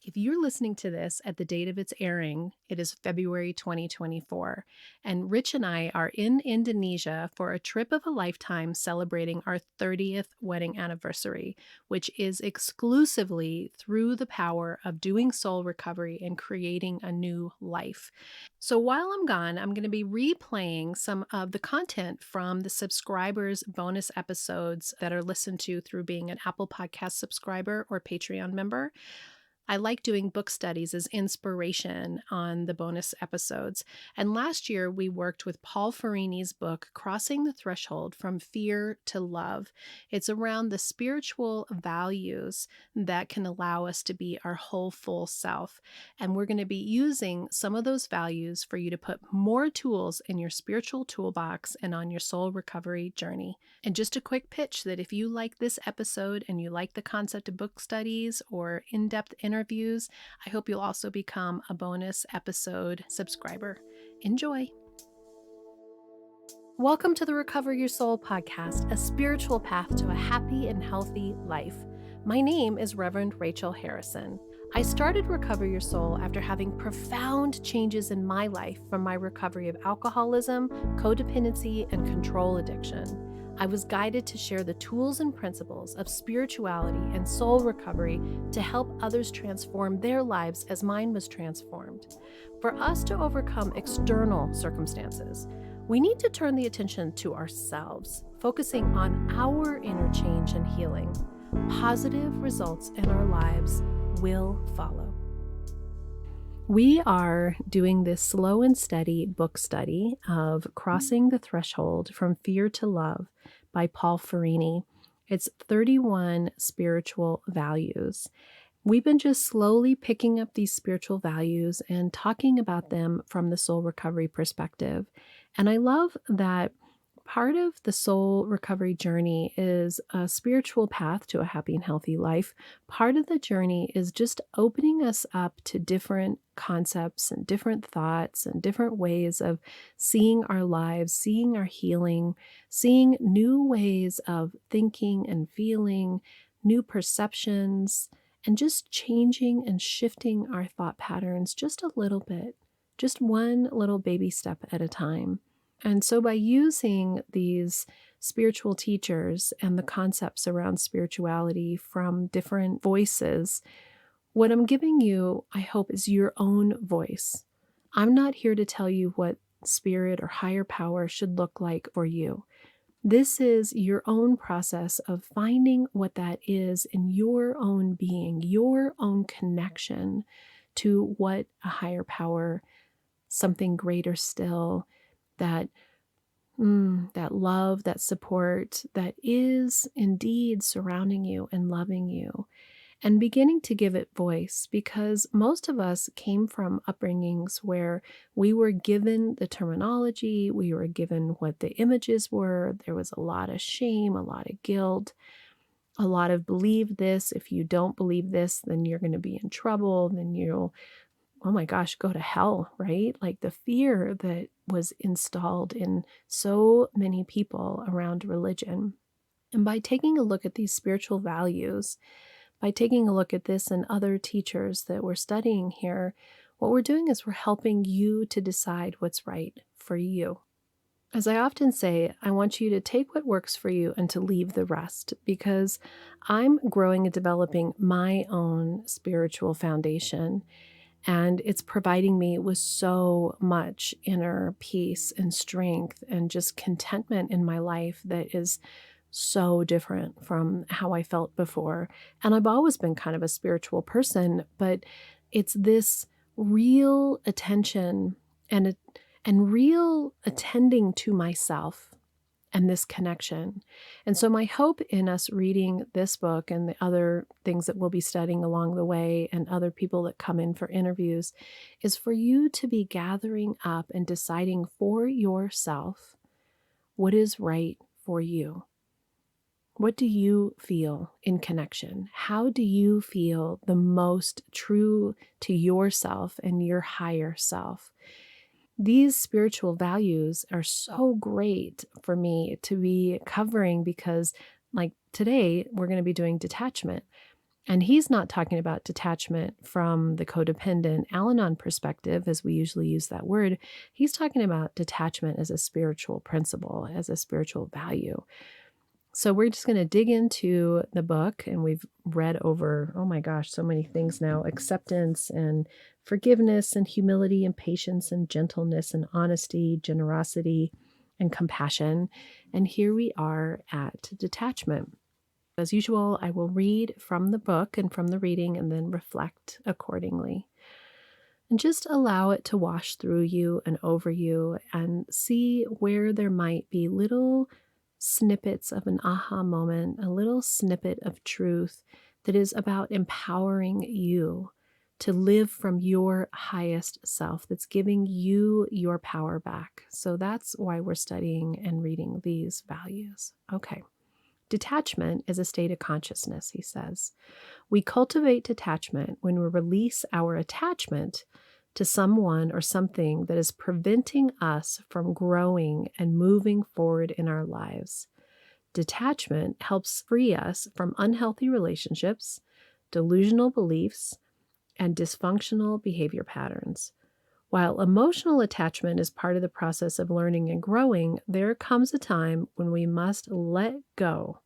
If you're listening to this at the date of its airing, it is February 2024, and Rich and I are in Indonesia for a trip of a lifetime celebrating our 30th wedding anniversary, which is exclusively through the power of doing soul recovery and creating a new life. So while I'm gone, I'm going to be replaying some of the content from the subscribers' bonus episodes that are listened to through being an Apple Podcast subscriber or Patreon member. I like doing book studies as inspiration on the bonus episodes. And last year, we worked with Paul Ferrini's book, Crossing the Threshold from Fear to Love. It's around the spiritual values that can allow us to be our whole, full self. And we're going to be using some of those values for you to put more tools in your spiritual toolbox and on your soul recovery journey. And just a quick pitch that if you like this episode and you like the concept of book studies or in-depth interviews, I hope you'll also become a bonus episode subscriber. Enjoy. Welcome to the Recover Your Soul podcast, a spiritual path to a happy and healthy life. My name is Reverend Rachel Harrison. I started Recover Your Soul after having profound changes in my life from my recovery of alcoholism, codependency, and control addiction. I was guided to share the tools and principles of spirituality and soul recovery to help others transform their lives as mine was transformed. For us to overcome external circumstances, we need to turn the attention to ourselves, focusing on our inner change and healing. Positive results in our lives will follow. We are doing this slow and steady book study of Crossing the Threshold from Fear to Love by Paul Ferrini. It's 31 spiritual values. We've been just slowly picking up these spiritual values and talking about them from the soul recovery perspective. And I love that part of the soul recovery journey is a spiritual path to a happy and healthy life. Part of the journey is just opening us up to different concepts and different thoughts and different ways of seeing our lives, seeing our healing, seeing new ways of thinking and feeling, new perceptions, and just changing and shifting our thought patterns just a little bit, just one little baby step at a time. And so by using these spiritual teachers and the concepts around spirituality from different voices, what I'm giving you, I hope, is your own voice. I'm not here to tell you what spirit or higher power should look like for you. This is your own process of finding what that is in your own being, your own connection to what a higher power, something greater still, that love, that support that is indeed surrounding you and loving you, and beginning to give it voice, because most of us came from upbringings where we were given the terminology, we were given what the images were. There was a lot of shame, a lot of guilt, a lot of believe this. If you don't believe this, then you're going to be in trouble. Then you'll, oh my gosh, go to hell, right? Like the fear that was installed in so many people around religion. And by taking a look at these spiritual values, by taking a look at this and other teachers that we're studying here, what we're doing is we're helping you to decide what's right for you. As I often say, I want you to take what works for you and to leave the rest, because I'm growing and developing my own spiritual foundation. And it's providing me with so much inner peace and strength and just contentment in my life that is so different from how I felt before. And I've always been kind of a spiritual person, but it's this real attention and real attending to myself and this connection. And so my hope in us reading this book and the other things that we'll be studying along the way and other people that come in for interviews is for you to be gathering up and deciding for yourself what is right for you. What do you feel in connection? How do you feel the most true to yourself and your higher self? These spiritual values are so great for me to be covering because, like today, we're going to be doing detachment. And he's not talking about detachment from the codependent Al-Anon perspective, as we usually use that word. He's talking about detachment as a spiritual principle, as a spiritual value. So we're just going to dig into the book, and we've read over, oh my gosh, so many things now: acceptance and forgiveness and humility and patience and gentleness and honesty, generosity and compassion. And here we are at detachment. As usual, I will read from the book and from the reading and then reflect accordingly. And just allow it to wash through you and over you, and see where there might be little snippets of an aha moment, a little snippet of truth that is about empowering you to live from your highest self, that's giving you your power back. So that's why we're studying and reading these values. Okay. Detachment is a state of consciousness, he says. We cultivate detachment when we release our attachment to someone or something that is preventing us from growing and moving forward in our lives. Detachment helps free us from unhealthy relationships, delusional beliefs, and dysfunctional behavior patterns. While emotional attachment is part of the process of learning and growing, there comes a time when we must let go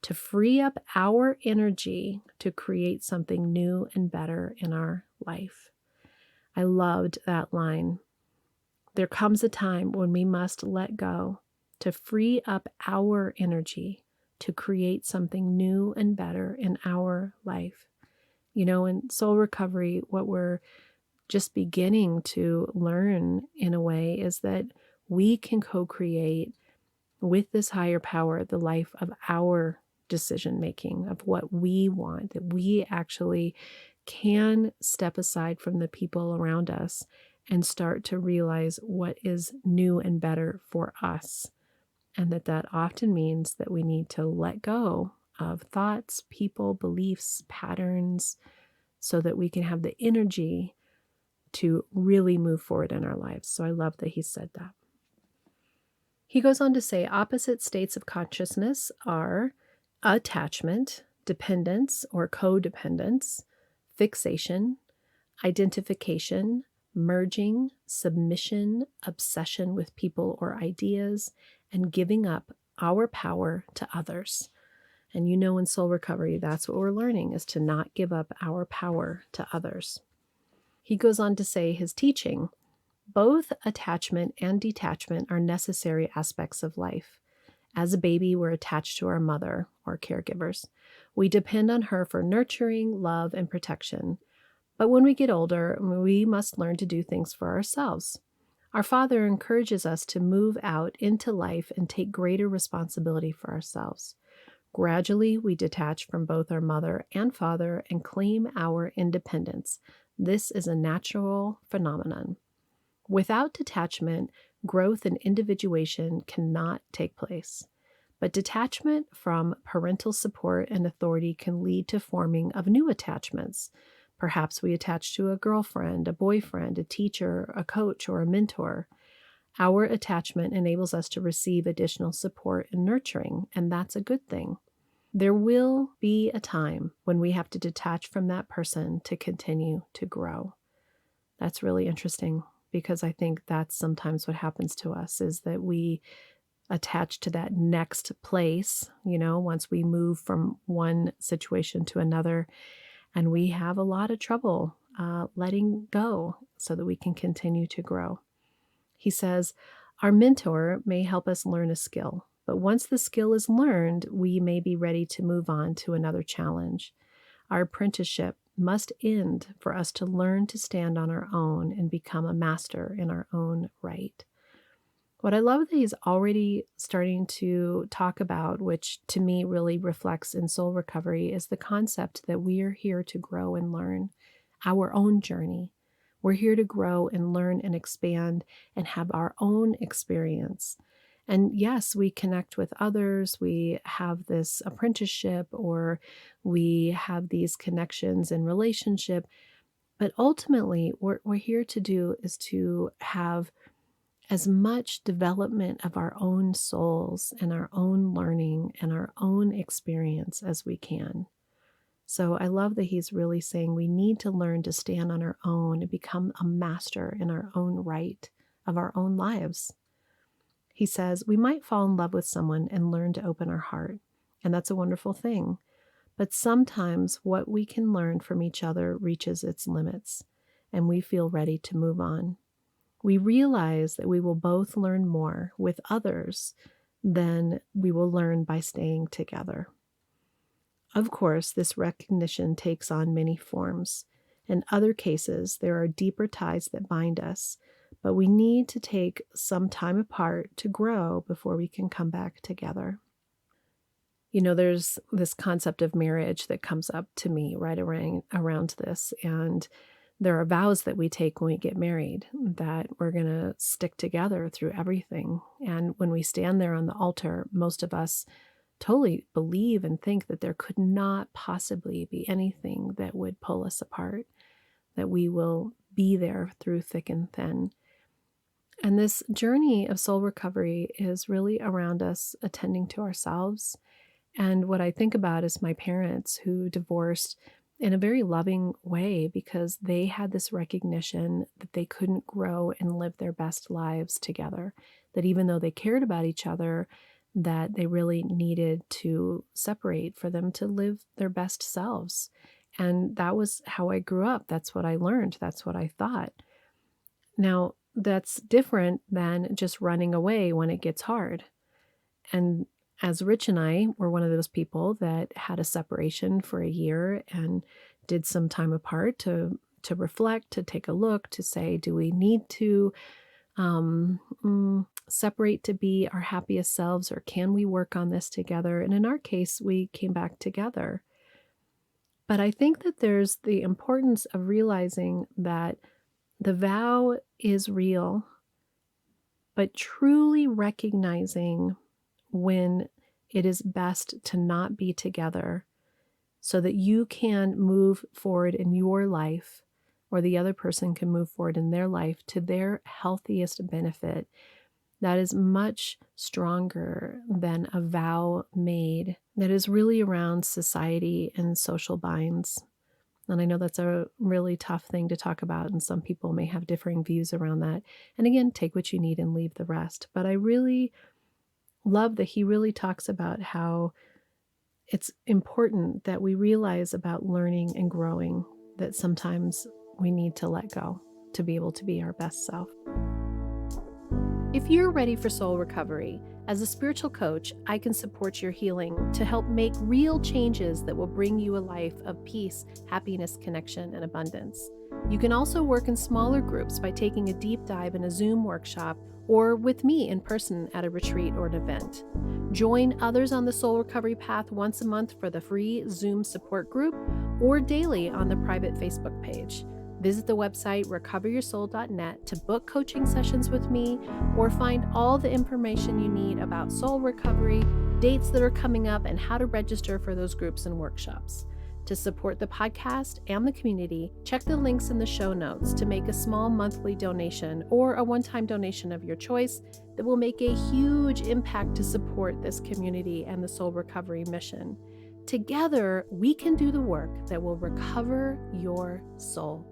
to free up our energy to create something new and better in our life. I loved that line. There comes a time when we must let go to free up our energy to create something new and better in our life. You know, in soul recovery, what we're just beginning to learn in a way is that we can co-create with this higher power the life of our decision making, of what we want, that we actually can step aside from the people around us and start to realize what is new and better for us. And that often means that we need to let go of thoughts, people, beliefs, patterns, so that we can have the energy to really move forward in our lives. So I love that he said that. He goes on to say opposite states of consciousness are attachment, dependence or codependence, fixation, identification, merging, submission, obsession with people or ideas, and giving up our power to others. And you know, in soul recovery, that's what we're learning, is to not give up our power to others. He goes on to say his teaching, both attachment and detachment are necessary aspects of life. As a baby, we're attached to our mother or caregivers. We depend on her for nurturing, love, and protection. But when we get older, we must learn to do things for ourselves. Our Father encourages us to move out into life and take greater responsibility for ourselves. Gradually, we detach from both our mother and father and claim our independence. This is a natural phenomenon. Without detachment, growth and individuation cannot take place. But detachment from parental support and authority can lead to forming of new attachments. Perhaps we attach to a girlfriend, a boyfriend, a teacher, a coach, or a mentor. Our attachment enables us to receive additional support and nurturing, and that's a good thing. There will be a time when we have to detach from that person to continue to grow. That's really interesting, because I think that's sometimes what happens to us, is that we attach to that next place, you know, once we move from one situation to another, and we have a lot of trouble letting go so that we can continue to grow. He says, our mentor may help us learn a skill, but once the skill is learned, we may be ready to move on to another challenge. Our apprenticeship must end for us to learn to stand on our own and become a master in our own right. What I love that he's already starting to talk about, which to me really reflects in soul recovery, is the concept that we are here to grow and learn our own journey. We're here to grow and learn and expand and have our own experience. And yes, we connect with others, we have this apprenticeship, or we have these connections and relationship, but ultimately what we're here to do is to have as much development of our own souls and our own learning and our own experience as we can. So I love that he's really saying we need to learn to stand on our own and become a master in our own right of our own lives. He says we might fall in love with someone and learn to open our heart, and that's a wonderful thing. But sometimes what we can learn from each other reaches its limits, and we feel ready to move on. We realize that we will both learn more with others than we will learn by staying together. Of course, this recognition takes on many forms. In other cases, there are deeper ties that bind us, but we need to take some time apart to grow before we can come back together. There's this concept of marriage that comes up to me right around this, and there are vows that we take when we get married that we're going to stick together through everything. And when we stand there on the altar, most of us totally believe and think that there could not possibly be anything that would pull us apart, that we will be there through thick and thin. And this journey of soul recovery is really around us attending to ourselves. And what I think about is my parents who divorced in a very loving way because they had this recognition that they couldn't grow and live their best lives together, that even though they cared about each other, that they really needed to separate for them to live their best selves. And that was how I grew up. That's what I learned. That's what I thought. Now, that's different than just running away when it gets hard. And as Rich and I were one of those people that had a separation for a year and did some time apart to reflect, to take a look, to say, do we need to separate to be our happiest selves, or can we work on this together? And in our case, we came back together. But I think that there's the importance of realizing that the vow is real, but truly recognizing when it is best to not be together so that you can move forward in your life, or the other person can move forward in their life to their healthiest benefit. That is much stronger than a vow made that is really around society and social binds. And I know that's a really tough thing to talk about, and some people may have differing views around that. And again, take what you need and leave the rest. But I really love that he really talks about how it's important that we realize about learning and growing, that sometimes we need to let go to be able to be our best self. If you're ready for soul recovery, as a spiritual coach, I can support your healing to help make real changes that will bring you a life of peace, happiness, connection, and abundance. You can also work in smaller groups by taking a deep dive in a Zoom workshop or with me in person at a retreat or an event. Join others on the soul recovery path once a month for the free Zoom support group or daily on the private Facebook page. Visit the website recoveryoursoul.net to book coaching sessions with me or find all the information you need about soul recovery, dates that are coming up, and how to register for those groups and workshops. To support the podcast and the community, check the links in the show notes to make a small monthly donation or a one-time donation of your choice that will make a huge impact to support this community and the soul recovery mission. Together, we can do the work that will recover your soul.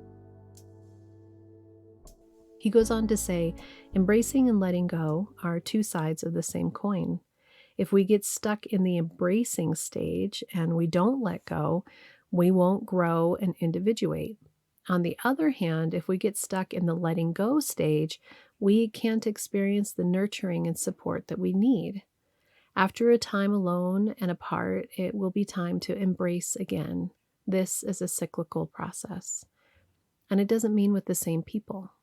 He goes on to say, embracing and letting go are two sides of the same coin. If we get stuck in the embracing stage and we don't let go, we won't grow and individuate. On the other hand, if we get stuck in the letting go stage, we can't experience the nurturing and support that we need. After a time alone and apart, it will be time to embrace again. This is a cyclical process. And it doesn't mean with the same people.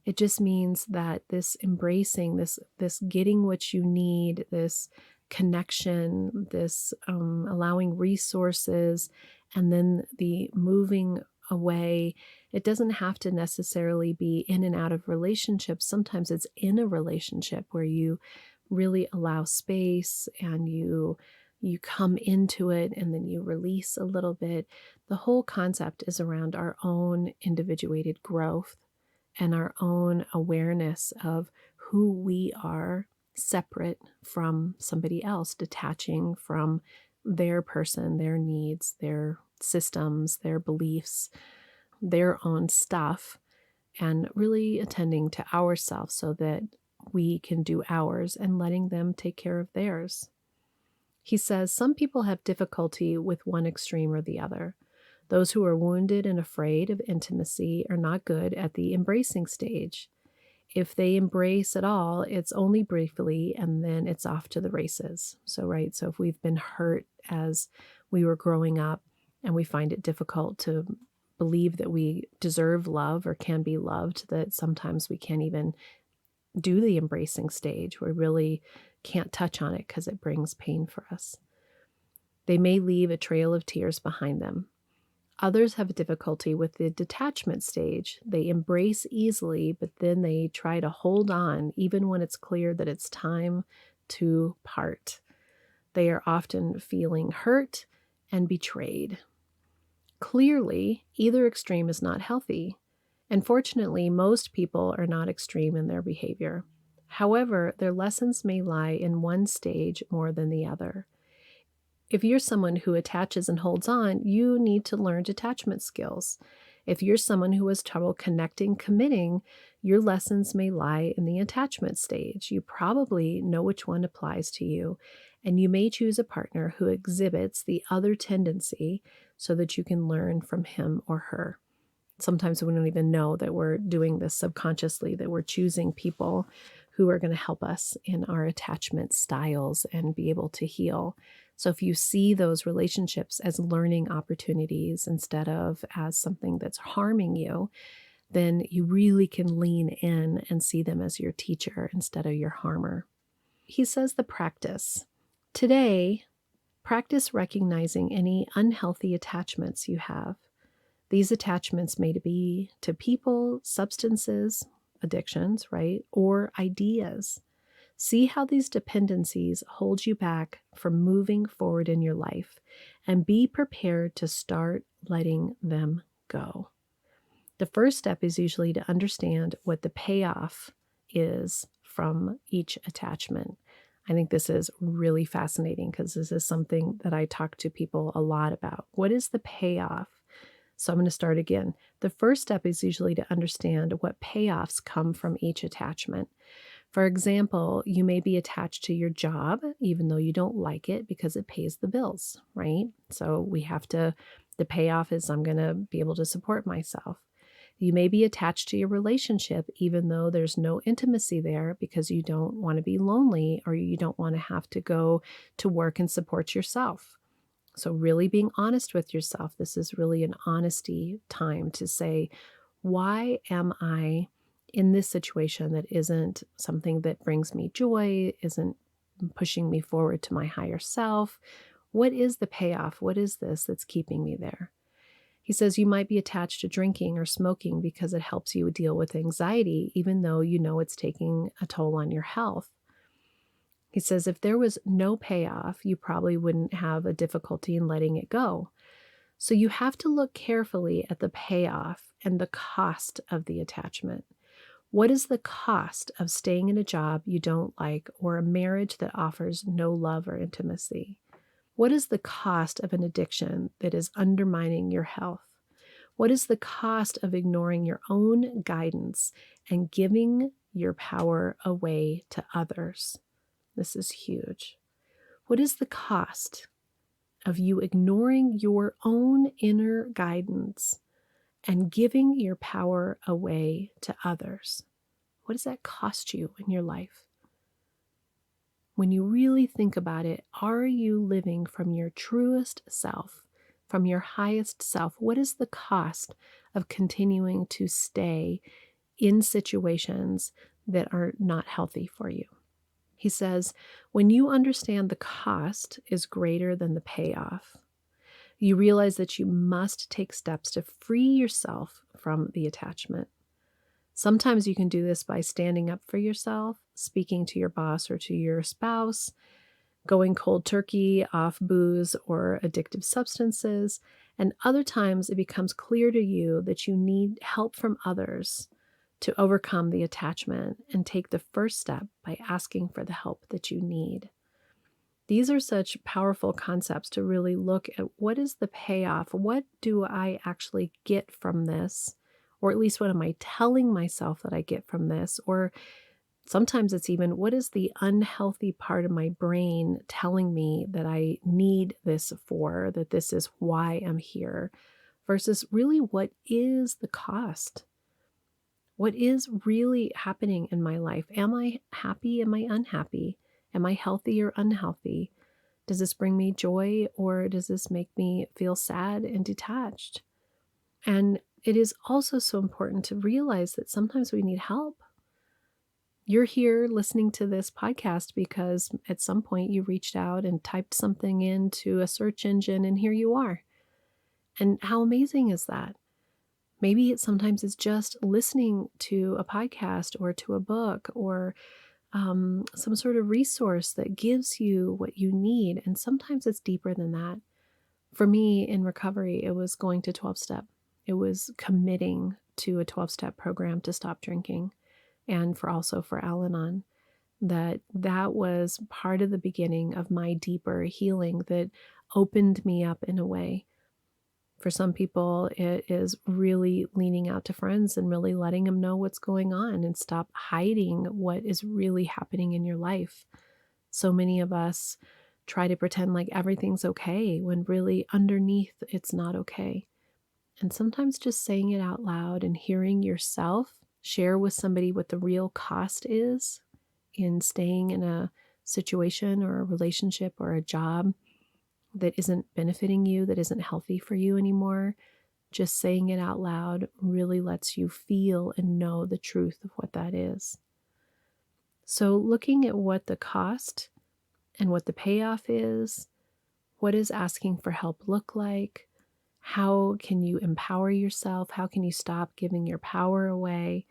It just means that this embracing, this getting what you need, this connection, this allowing resources, and then the moving away, it doesn't have to necessarily be in and out of relationships. Sometimes it's in a relationship where you really allow space and you come into it and then you release a little bit. The whole concept is around our own individuated growth and our own awareness of who we are separate from somebody else, detaching from their person, their needs, their systems, their beliefs, their own stuff, and really attending to ourselves so that we can do ours and letting them take care of theirs. He says some people have difficulty with one extreme or the other. Those who are wounded and afraid of intimacy are not good at the embracing stage. If they embrace at all, it's only briefly and then it's off to the races. So if we've been hurt as we were growing up and we find it difficult to believe that we deserve love or can be loved, that sometimes we can't even do the embracing stage. We really can't touch on it because it brings pain for us. They may leave a trail of tears behind them. Others have difficulty with the detachment stage. They embrace easily, but then they try to hold on even when it's clear that it's time to part. They are often feeling hurt and betrayed. Clearly, either extreme is not healthy. And fortunately, most people are not extreme in their behavior. However, their lessons may lie in one stage more than the other. If you're someone who attaches and holds on, you need to learn detachment skills. If you're someone who has trouble connecting, committing, your lessons may lie in the attachment stage. You probably know which one applies to you, and you may choose a partner who exhibits the other tendency so that you can learn from him or her. Sometimes we don't even know that we're doing this subconsciously, that we're choosing people who are going to help us in our attachment styles and be able to heal. So if you see those relationships as learning opportunities instead of as something that's harming you, then you really can lean in and see them as your teacher instead of your harmer. He says the practice. Today, practice recognizing any unhealthy attachments you have. These attachments may be to people, substances, addictions, right? Or ideas. See how these dependencies hold you back from moving forward in your life and be prepared to start letting them go. The first step is usually to understand what the payoff is from each attachment. I think this is really fascinating because this is something that I talk to people a lot about. What is the payoff? So I'm going to start again. The first step is usually to understand what payoffs come from each attachment. For example, you may be attached to your job, even though you don't like it because it pays the bills, right? So the payoff is I'm going to be able to support myself. You may be attached to your relationship, even though there's no intimacy there because you don't want to be lonely or you don't want to have to go to work and support yourself. So really being honest with yourself. This is really an honesty time to say, why am I in this situation that isn't something that brings me joy, isn't pushing me forward to my higher self? What is the payoff? What is this that's keeping me there? He says you might be attached to drinking or smoking because it helps you deal with anxiety, even though you know it's taking a toll on your health. He says if there was no payoff, you probably wouldn't have a difficulty in letting it go. So you have to look carefully at the payoff and the cost of the attachment. What is the cost of staying in a job you don't like or a marriage that offers no love or intimacy? What is the cost of an addiction that is undermining your health? What is the cost of ignoring your own guidance and giving your power away to others? This is huge. What is the cost of you ignoring your own inner guidance and giving your power away to others? What does that cost you in your life? When you really think about it, are you living from your truest self, from your highest self? What is the cost of continuing to stay in situations that are not healthy for you? He says, when you understand the cost is greater than the payoff, you realize that you must take steps to free yourself from the attachment. Sometimes you can do this by standing up for yourself, speaking to your boss or to your spouse, going cold turkey off booze or addictive substances. And other times it becomes clear to you that you need help from others to overcome the attachment and take the first step by asking for the help that you need. These are such powerful concepts to really look at what is the payoff? What do I actually get from this? Or at least what am I telling myself that I get from this? Or sometimes it's even what is the unhealthy part of my brain telling me that I need this for, that this is why I'm here, versus really what is the cost? What is really happening in my life? Am I happy? Am I unhappy? Am I healthy or unhealthy? Does this bring me joy or does this make me feel sad and detached? And it is also so important to realize that sometimes we need help. You're here listening to this podcast because at some point you reached out and typed something into a search engine and here you are. And how amazing is that? Maybe it sometimes is just listening to a podcast or to a book or some sort of resource that gives you what you need. And sometimes it's deeper than that. For me in recovery, it was going to 12-step. It was committing to a 12-step program to stop drinking, and for Al-Anon. That was part of the beginning of my deeper healing that opened me up in a way. For some people, it is really leaning out to friends and really letting them know what's going on and stop hiding what is really happening in your life. So many of us try to pretend like everything's okay when really underneath it's not okay. And sometimes just saying it out loud and hearing yourself share with somebody what the real cost is in staying in a situation or a relationship or a job that isn't benefiting you, that isn't healthy for you anymore. Just saying it out loud really lets you feel and know the truth of what that is. So looking at what the cost and what the payoff is, what does asking for help look like? How can you empower yourself? How can you stop giving your power away?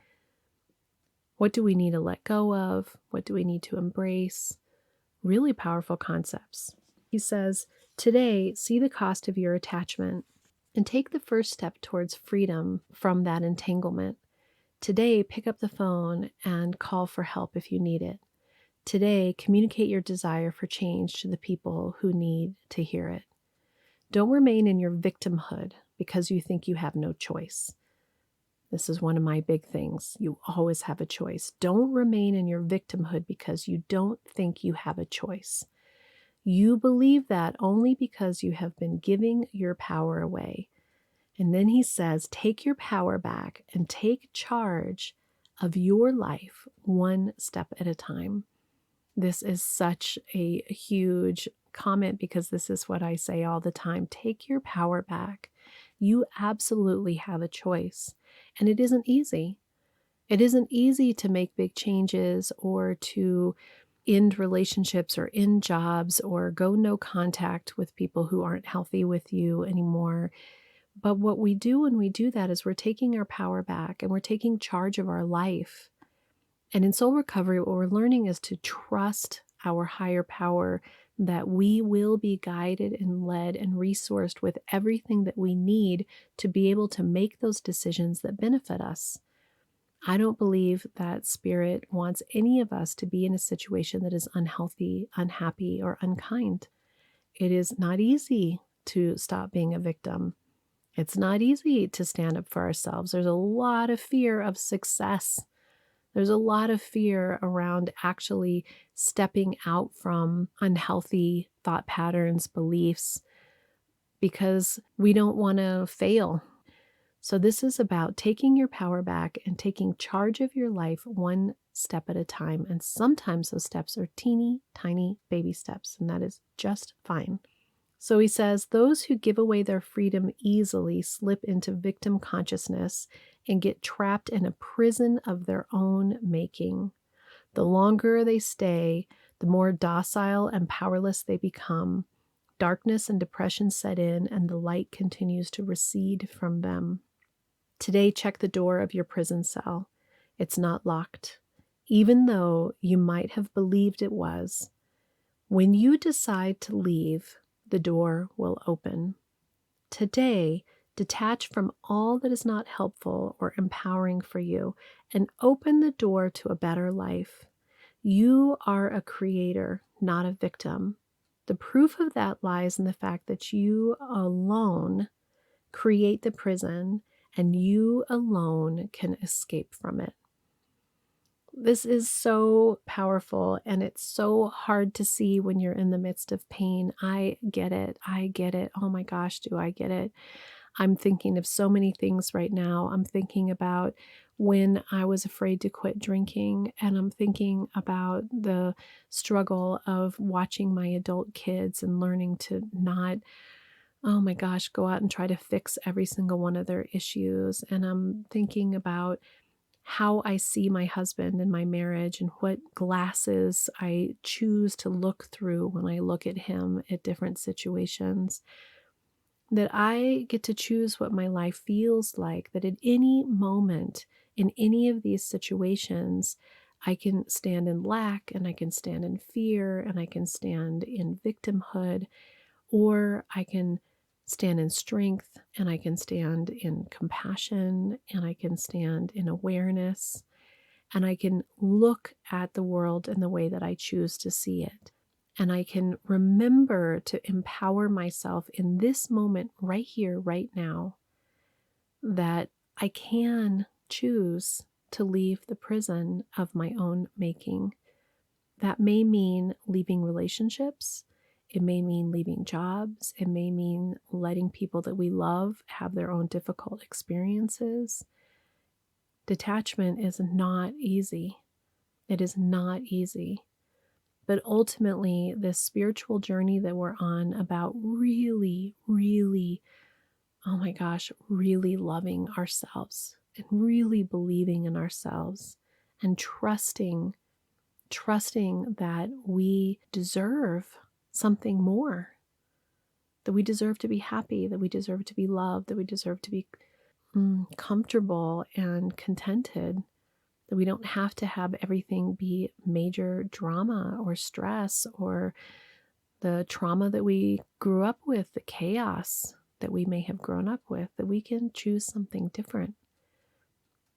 What do we need to let go of? What do we need to embrace? Really powerful concepts. He says, today, see the cost of your attachment and take the first step towards freedom from that entanglement. Today, pick up the phone and call for help if you need it. Today, communicate your desire for change to the people who need to hear it. Don't remain in your victimhood because you think you have no choice. This is one of my big things. You always have a choice. Don't remain in your victimhood because you don't think you have a choice. You believe that only because you have been giving your power away. And then he says, take your power back and take charge of your life one step at a time. This is such a huge comment because this is what I say all the time. Take your power back. You absolutely have a choice. And it isn't easy. It isn't easy to make big changes or to end relationships or end jobs or go no contact with people who aren't healthy with you anymore. But what we do when we do that is we're taking our power back and we're taking charge of our life. And in soul recovery, what we're learning is to trust our higher power, that we will be guided and led and resourced with everything that we need to be able to make those decisions that benefit us. I don't believe that Spirit wants any of us to be in a situation that is unhealthy, unhappy, or unkind. It is not easy to stop being a victim. It's not easy to stand up for ourselves. There's a lot of fear of success. There's a lot of fear around actually stepping out from unhealthy thought patterns, beliefs, because we don't want to fail. So this is about taking your power back and taking charge of your life one step at a time. And sometimes those steps are teeny tiny baby steps, and that is just fine. So he says, those who give away their freedom easily slip into victim consciousness and get trapped in a prison of their own making. The longer they stay, the more docile and powerless they become. Darkness and depression set in, and the light continues to recede from them. Today, check the door of your prison cell. It's not locked, even though you might have believed it was. When you decide to leave, the door will open. Today, detach from all that is not helpful or empowering for you and open the door to a better life. You are a creator, not a victim. The proof of that lies in the fact that you alone create the prison and you alone can escape from it. This is so powerful and it's so hard to see when you're in the midst of pain. I get it. I get it. Oh my gosh, do I get it? I'm thinking of so many things right now. I'm thinking about when I was afraid to quit drinking, and I'm thinking about the struggle of watching my adult kids and learning to not, oh my gosh, go out and try to fix every single one of their issues. And I'm thinking about how I see my husband and my marriage and what glasses I choose to look through when I look at him at different situations. That I get to choose what my life feels like, that at any moment in any of these situations, I can stand in lack and I can stand in fear and I can stand in victimhood, or I can stand in strength and I can stand in compassion and I can stand in awareness and I can look at the world in the way that I choose to see it. And I can remember to empower myself in this moment right here, right now, that I can choose to leave the prison of my own making. That may mean leaving relationships. It may mean leaving jobs. It may mean letting people that we love have their own difficult experiences. Detachment is not easy. It is not easy. But ultimately, this spiritual journey that we're on about really, really, oh my gosh, really loving ourselves and really believing in ourselves and trusting that we deserve something more, that we deserve to be happy, that we deserve to be loved, that we deserve to be comfortable and contented, that we don't have to have everything be major drama or stress or the trauma that we grew up with, the chaos that we may have grown up with, that we can choose something different.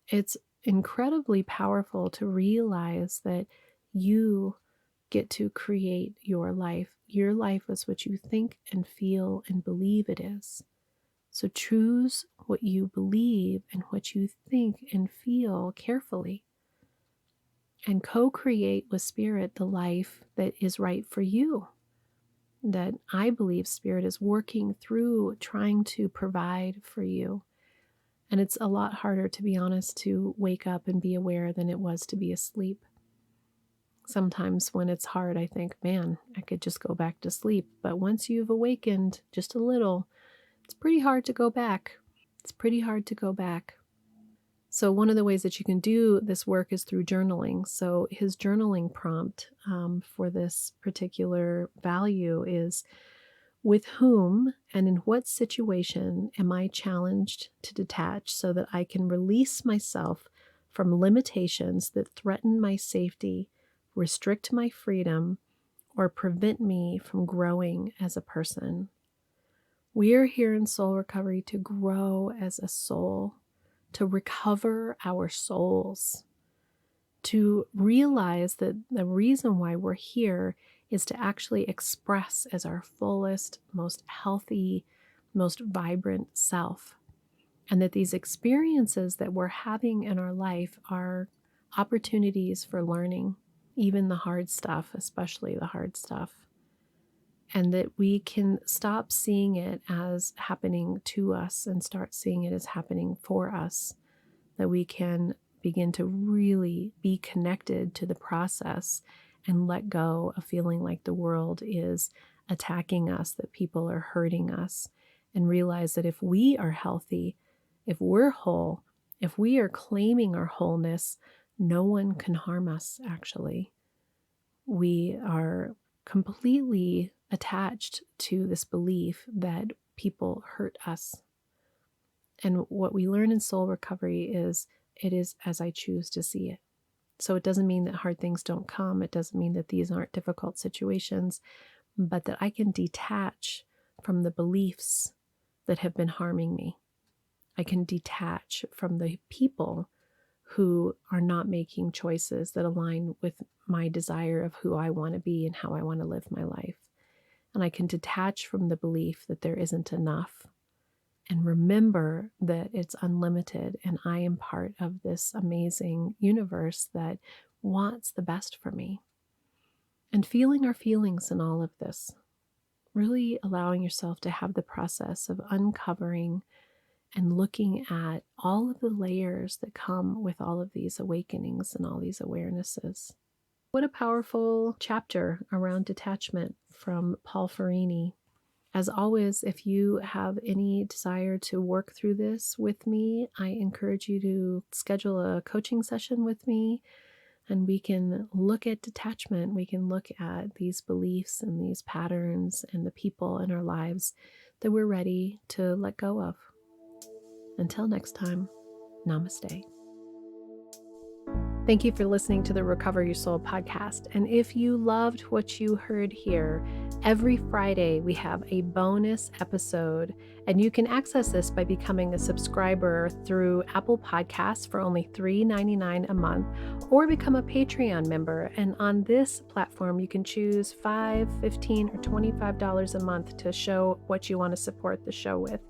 It's incredibly powerful to realize that you get to create your life. Your life is what you think and feel and believe it is. So choose what you believe and what you think and feel carefully, and co-create with Spirit the life that is right for you. That I believe Spirit is working through trying to provide for you. And it's a lot harder, to be honest, to wake up and be aware than it was to be asleep. Sometimes when it's hard, I think, man, I could just go back to sleep. But once you've awakened just a little, it's pretty hard to go back. It's pretty hard to go back. So one of the ways that you can do this work is through journaling. So his journaling prompt for this particular value is, with whom and in what situation am I challenged to detach so that I can release myself from limitations that threaten my safety, restrict my freedom, or prevent me from growing as a person? We are here in soul recovery to grow as a soul, to recover our souls, to realize that the reason why we're here is to actually express as our fullest, most healthy, most vibrant self. And that these experiences that we're having in our life are opportunities for learning, even the hard stuff, especially the hard stuff. And that we can stop seeing it as happening to us and start seeing it as happening for us. That we can begin to really be connected to the process and let go of feeling like the world is attacking us, that people are hurting us, and realize that if we are healthy, if we're whole, if we are claiming our wholeness, no one can harm us, actually. We are completely attached to this belief that people hurt us. And what we learn in soul recovery is it is as I choose to see it. So it doesn't mean that hard things don't come. It doesn't mean that these aren't difficult situations, but that I can detach from the beliefs that have been harming me. I can detach from the people who are not making choices that align with my desire of who I want to be and how I want to live my life. and I can detach from the belief that there isn't enough and remember that it's unlimited and I am part of this amazing universe that wants the best for me. And feeling our feelings in all of this, really allowing yourself to have the process of uncovering and looking at all of the layers that come with all of these awakenings and all these awarenesses. What a powerful chapter around detachment from Paul Ferrini. As always, if you have any desire to work through this with me, I encourage you to schedule a coaching session with me, and we can look at detachment. We can look at these beliefs and these patterns and the people in our lives that we're ready to let go of. Until next time, namaste. Thank you for listening to the Recover Your Soul podcast. And if you loved what you heard here, every Friday we have a bonus episode, and you can access this by becoming a subscriber through Apple Podcasts for only $3.99 a month, or become a Patreon member. And on this platform, you can choose $5, $15, or $25 a month to show what you want to support the show with.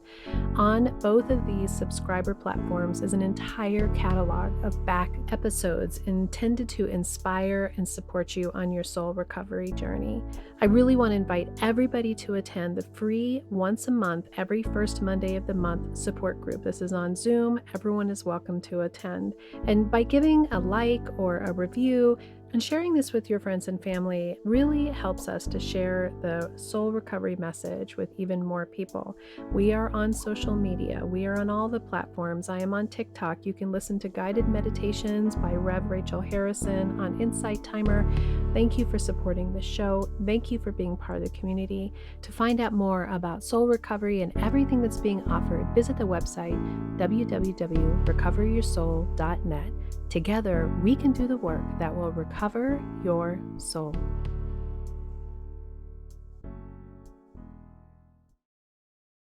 On both of these subscriber platforms is an entire catalog of back episodes intended to inspire and support you on your soul recovery journey. I really want to invite everybody to attend the free once a month, every first Monday of the month support group. This is on Zoom. Everyone is welcome to attend. And by giving a like or a review and sharing this with your friends and family really helps us to share the soul recovery message with even more people. We are on social media. We are on all the platforms. I am on TikTok. You can listen to guided meditations by Rev Rachel Harrison on Insight Timer. Thank you for supporting the show. Thank you for being part of the community. To find out more about soul recovery and everything that's being offered, visit the website www.recoveryoursoul.net. Together, we can do the work that will recover your soul.